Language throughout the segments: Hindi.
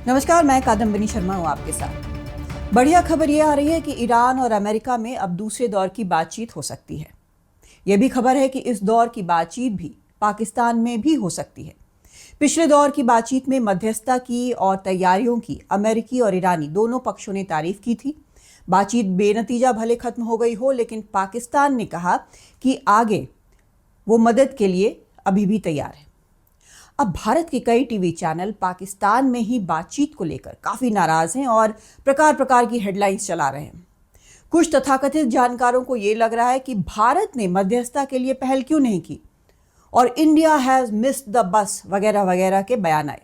नमस्कार, मैं कादम्बिनी शर्मा हूँ आपके साथ। बढ़िया खबर ये आ रही है कि ईरान और अमेरिका में अब दूसरे दौर की बातचीत हो सकती है। यह भी खबर है कि इस दौर की बातचीत भी पाकिस्तान में भी हो सकती है। पिछले दौर की बातचीत में मध्यस्थता की और तैयारियों की अमेरिकी और ईरानी दोनों पक्षों ने तारीफ की थी। बातचीत बेनतीजा भले खत्म हो गई हो, लेकिन पाकिस्तान ने कहा कि आगे वो मदद के लिए अभी भी तैयार है। अब भारत के कई टीवी चैनल पाकिस्तान में ही बातचीत को लेकर काफी नाराज हैं और प्रकार प्रकार की हेडलाइंस चला रहे हैं। कुछ तथाकथित जानकारों को यह लग रहा है कि भारत ने मध्यस्थता के लिए पहल क्यों नहीं की और India has missed the bus वगैरह वगैरह के बयान आए।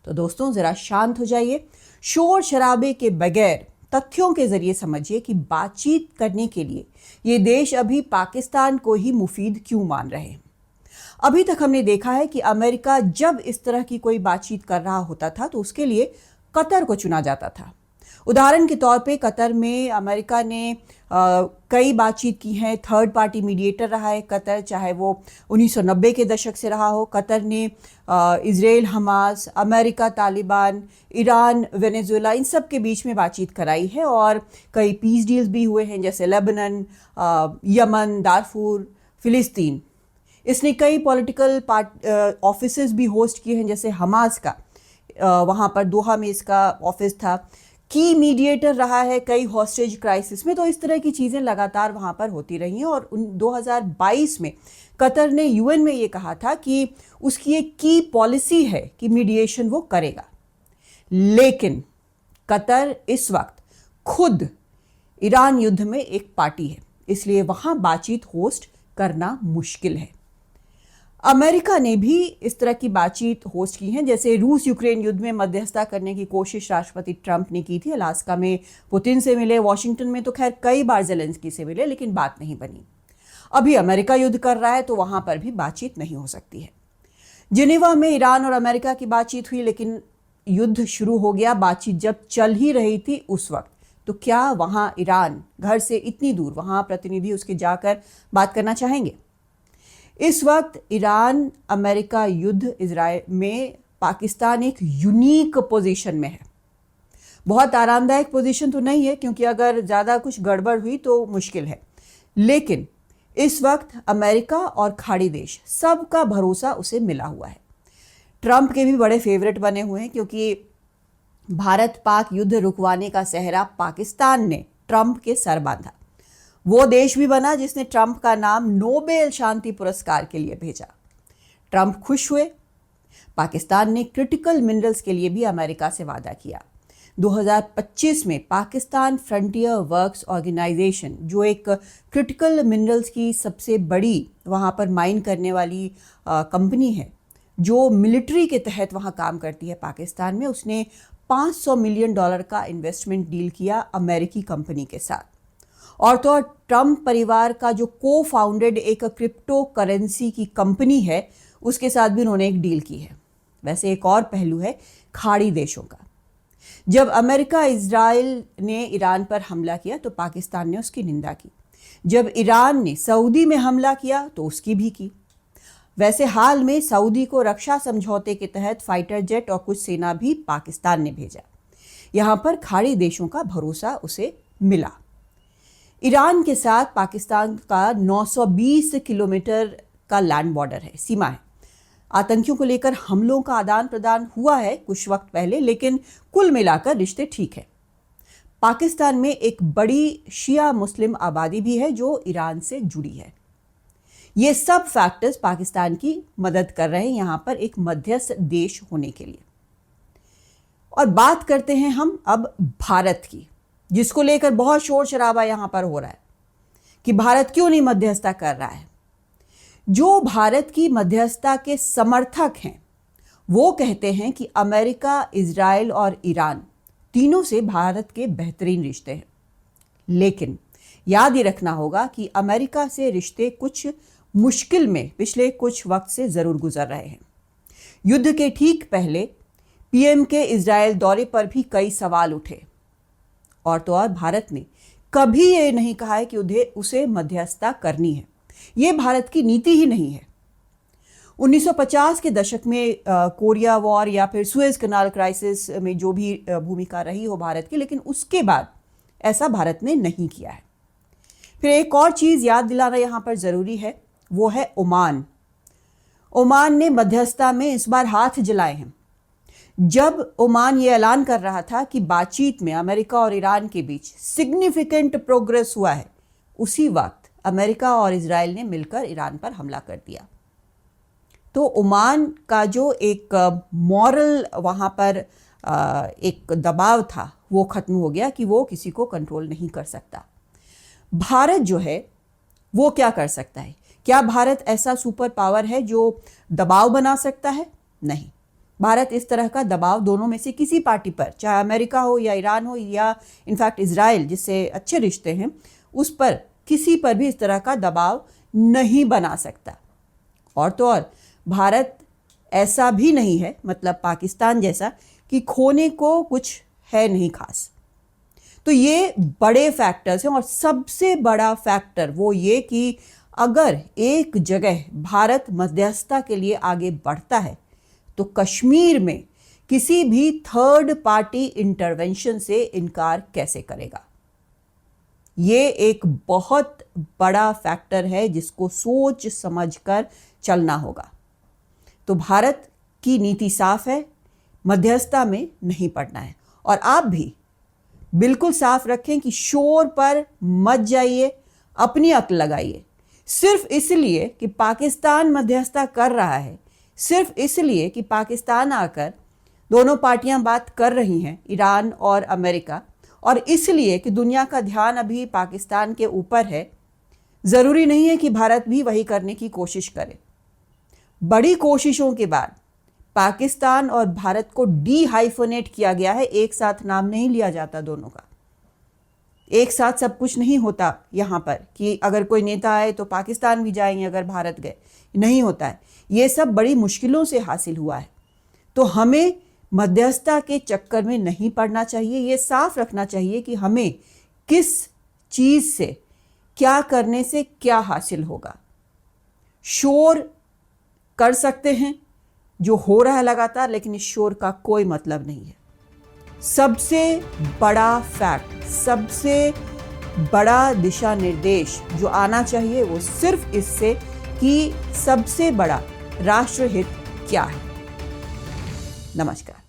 तो दोस्तों, जरा शांत हो जाइए, शोर शराबे के बगैर तथ्यों के जरिए समझिए कि बातचीत करने के लिए ये देश अभी पाकिस्तान को ही मुफीद क्यों मान रहे हैं। अभी तक हमने देखा है कि अमेरिका जब इस तरह की कोई बातचीत कर रहा होता था तो उसके लिए कतर को चुना जाता था। उदाहरण के तौर पे कतर में अमेरिका ने कई बातचीत की हैं। थर्ड पार्टी मीडिएटर रहा है कतर, चाहे वो 1990 के दशक से रहा हो। कतर ने Israel Hamas, America Taliban, Iran Venezuela, इन सब के बीच में बातचीत कराई है और कई पीस डील्स भी हुए हैं, जैसे लेबनान, यमन, दारफूर, फिलिस्तीन। इसने कई पॉलिटिकल ऑफिसेज भी होस्ट किए हैं, जैसे हमास का वहाँ पर दोहा में इसका ऑफिस था। की मीडिएटर रहा है कई हॉस्टेज क्राइसिस में। तो इस तरह की चीज़ें लगातार वहाँ पर होती रही हैं और 2022 में कतर ने यूएन में ये कहा था कि उसकी एक की पॉलिसी है कि मीडिएशन वो करेगा। लेकिन कतर इस वक्त खुद ईरान युद्ध में एक पार्टी है, इसलिए वहाँ बातचीत होस्ट करना मुश्किल है। अमेरिका ने भी इस तरह की बातचीत होस्ट की है, जैसे रूस यूक्रेन युद्ध में मध्यस्थता करने की कोशिश राष्ट्रपति ट्रंप ने की थी। अलास्का में पुतिन से मिले, वॉशिंगटन में तो खैर कई बार जेलेंस्की से मिले, लेकिन बात नहीं बनी। अभी अमेरिका युद्ध कर रहा है तो वहां पर भी बातचीत नहीं हो सकती है। जिनेवा में ईरान और अमेरिका की बातचीत हुई, लेकिन युद्ध शुरू हो गया। बातचीत जब चल ही रही थी उस वक्त तो क्या वहां ईरान घर से इतनी दूर, वहां प्रतिनिधि उसके जाकर बात करना चाहेंगे? इस वक्त ईरान अमेरिका युद्ध इजराइल में पाकिस्तान एक यूनिक पोजीशन में है। बहुत आरामदायक पोजीशन तो नहीं है, क्योंकि अगर ज़्यादा कुछ गड़बड़ हुई तो मुश्किल है, लेकिन इस वक्त अमेरिका और खाड़ी देश सबका भरोसा उसे मिला हुआ है। ट्रंप के भी बड़े फेवरेट बने हुए हैं, क्योंकि भारत पाक युद्ध रुकवाने का सेहरा पाकिस्तान ने ट्रंप के सर बांधा। वो देश भी बना जिसने ट्रंप का नाम नोबेल शांति पुरस्कार के लिए भेजा। ट्रंप खुश हुए। पाकिस्तान ने क्रिटिकल मिनरल्स के लिए भी अमेरिका से वादा किया। 2025 में पाकिस्तान फ्रंटियर वर्क्स ऑर्गेनाइजेशन, जो एक क्रिटिकल मिनरल्स की सबसे बड़ी वहाँ पर माइन करने वाली कंपनी है, जो मिलिट्री के तहत वहाँ काम करती है पाकिस्तान में, उसने $500 मिलियन का इन्वेस्टमेंट डील किया अमेरिकी कंपनी के साथ। और तो ट्रंप परिवार का जो को फाउंडेड एक क्रिप्टो करेंसी की कंपनी है, उसके साथ भी उन्होंने एक डील की है। वैसे एक और पहलू है खाड़ी देशों का। जब अमेरिका इजराइल ने ईरान पर हमला किया तो पाकिस्तान ने उसकी निंदा की। जब ईरान ने सऊदी में हमला किया तो उसकी भी की। वैसे हाल में सऊदी को रक्षा समझौते के तहत फाइटर जेट और कुछ सेना भी पाकिस्तान ने भेजा। यहाँ पर खाड़ी देशों का भरोसा उसे मिला। ईरान के साथ पाकिस्तान का 920 किलोमीटर का लैंड बॉर्डर है, सीमा है। आतंकियों को लेकर हमलों का आदान प्रदान हुआ है कुछ वक्त पहले, लेकिन कुल मिलाकर रिश्ते ठीक है। पाकिस्तान में एक बड़ी शिया मुस्लिम आबादी भी है जो ईरान से जुड़ी है। ये सब फैक्टर्स पाकिस्तान की मदद कर रहे हैं यहाँ पर एक मध्यस्थ देश होने के लिए। और बात करते हैं हम अब भारत की, जिसको लेकर बहुत शोर शराबा यहां पर हो रहा है कि भारत क्यों नहीं मध्यस्थता कर रहा है। जो भारत की मध्यस्थता के समर्थक हैं वो कहते हैं कि अमेरिका, इजराइल और ईरान तीनों से भारत के बेहतरीन रिश्ते हैं। लेकिन याद ही रखना होगा कि अमेरिका से रिश्ते कुछ मुश्किल में पिछले कुछ वक्त से जरूर गुजर रहे हैं। युद्ध के ठीक पहले पीएम के इजराइल दौरे पर भी कई सवाल उठे, और तो और भारत ने कभी ये नहीं कहा है कि उसे मध्यस्थता करनी है। ये भारत की नीति ही नहीं है। 1950 के दशक में कोरिया वॉर या फिर सुएज कनाल क्राइसिस में जो भी भूमिका रही हो भारत की, लेकिन उसके बाद ऐसा भारत ने नहीं किया है। फिर एक और चीज़ याद दिलाना यहाँ पर ज़रूरी है, वो है ओमान। ओमान ने मध्यस्थता में इस बार हाथ जलाए हैं। जब ओमान ये ऐलान कर रहा था कि बातचीत में अमेरिका और ईरान के बीच सिग्निफिकेंट प्रोग्रेस हुआ है, उसी वक्त अमेरिका और इजराइल ने मिलकर ईरान पर हमला कर दिया। तो ओमान का जो एक मॉरल वहाँ पर एक दबाव था, वो ख़त्म हो गया कि वो किसी को कंट्रोल नहीं कर सकता। भारत जो है वो क्या कर सकता है? क्या भारत ऐसा सुपर पावर है जो दबाव बना सकता है? नहीं। भारत इस तरह का दबाव दोनों में से किसी पार्टी पर, चाहे अमेरिका हो या ईरान हो या इनफैक्ट इजराइल जिससे अच्छे रिश्ते हैं, उस पर किसी पर भी इस तरह का दबाव नहीं बना सकता। और तो और भारत ऐसा भी नहीं है, मतलब पाकिस्तान जैसा, कि खोने को कुछ है नहीं खास। तो ये बड़े फैक्टर्स हैं और सबसे बड़ा फैक्टर वो ये कि अगर एक जगह भारत मध्यस्थता के लिए आगे बढ़ता है तो कश्मीर में किसी भी थर्ड पार्टी इंटरवेंशन से इनकार कैसे करेगा? ये एक बहुत बड़ा फैक्टर है जिसको सोच समझकर चलना होगा। तो भारत की नीति साफ है, मध्यस्थता में नहीं पड़ना है। और आप भी बिल्कुल साफ रखें कि शोर पर मत जाइए, अपनी अक्ल लगाइए। सिर्फ इसलिए कि पाकिस्तान मध्यस्थता कर रहा है, सिर्फ इसलिए कि पाकिस्तान आकर दोनों पार्टियां बात कर रही हैं, ईरान और अमेरिका, और इसलिए कि दुनिया का ध्यान अभी पाकिस्तान के ऊपर है, ज़रूरी नहीं है कि भारत भी वही करने की कोशिश करे। बड़ी कोशिशों के बाद पाकिस्तान और भारत को डीहाइफोनेट किया गया है। एक साथ नाम नहीं लिया जाता दोनों का, एक साथ सब कुछ नहीं होता यहाँ पर कि अगर कोई नेता आए तो पाकिस्तान भी जाएंगे अगर भारत गए, नहीं होता है। ये सब बड़ी मुश्किलों से हासिल हुआ है। तो हमें मध्यस्थता के चक्कर में नहीं पड़ना चाहिए। ये साफ रखना चाहिए कि हमें किस चीज़ से, क्या करने से क्या हासिल होगा। शोर कर सकते हैं जो हो रहा है लगातार, लेकिन इस शोर का कोई मतलब नहीं है। सबसे बड़ा फैक्ट, सबसे बड़ा दिशा निर्देश जो आना चाहिए वो सिर्फ इससे कि सबसे बड़ा राष्ट्रहित क्या है। नमस्कार।